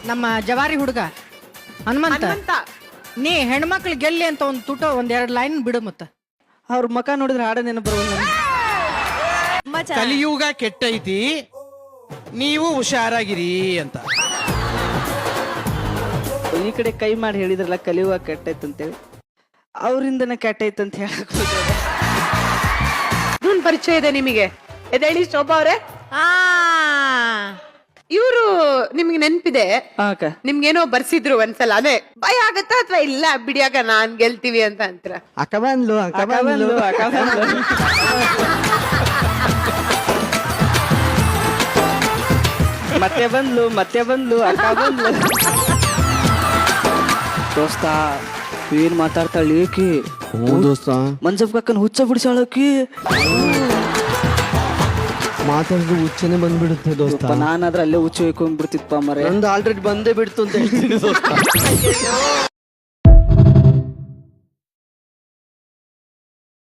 ನಮ್ಮ ಜವಾರಿ ಹುಡುಗ ಹನುಮಂತ ನೀ ಹೆಣ್ಮಕ್ಳು ಗೆಲ್ಲಿ ಅಂತ ಒಂದು ತುಟ ಒಂದೆರಡು ಲೈನ್ ಬಿಡು ಮತ್ತ ಅವ್ರ ಮಕ ನೋಡಿದ್ರೆ ಹಾಡ ನೆನಪು ಬರೋದು. ಕಲಿಯುಗ ಕೆಟ್ಟೈತಿ, ನೀವು ಹುಷಾರಾಗಿರಿ ಅಂತ. ಈ ಕಡೆ ಕೈ ಮಾಡಿ ಹೇಳಿದ್ರಲ್ಲ ಕಲಿಯುವ ಕೆಟ್ಟೈತೆ ಅಂತೇಳಿ, ಅವರಿಂದನೇ ಕೆಟ್ಟೈತೆ ಅಂತ ಹೇಳಕ್ ಪರಿಚಯ ಇದೆ ನಿಮಗೆ? ಎದೇಳಿ ಶೋಭಾ ಅವ್ರೆ, ಇವರು ನಿಮ್ಗೆ ನೆನ್ಪಿದೆ? ನಿಮ್ಗೇನೋ ಬರ್ಸಿದ್ರು ಒಂದ್ಸಲ, ಅದೇ ಭಯ ಆಗತ್ತಾ ಅಥವಾ ಇಲ್ಲ ಬಿಡಿಯಾಗ ನಾನ್ ಗೆಲ್ತೀವಿ ಅಂತ ಅಂತೀರ? ಅಕ್ಕ ಬಂದ್ಲು ಮತ್ತೆ ಬಂದ್ಲು ಅಕ್ಕ ಬಂದ್ಲು. ದೋಸ್ತ ಏನ್ ಮಾತಾಡ್ತಾಳೆ ಏಕಿ? ದೋಸ್ತ ಮನ್ಸಫ್ ಕಕ್ಕನ್ ಹುಚ್ಚ ಬಿಡಿಸಾಳಕಿ. ಮಾತಾಡಿದ್ರೆ ಹುಚ್ಚನೆ ಬಂದ್ಬಿಡುತ್ತೆ ದೋಸ್ತ. ನಾನಾದ್ರೆ ಅಲ್ಲೇ ಹುಚ್ಚ ಹೋಯ್ಕೊಂಡ್ಬಿಡ್ತಿಪ್ಪ ಮರೆ. ನಂದು ಆಲ್ರೆಡಿ ಬಂದೇ ಬಿಡ್ತು ಅಂತ ಹೇಳ್ತೀನಿ ದೋಸ್ತ.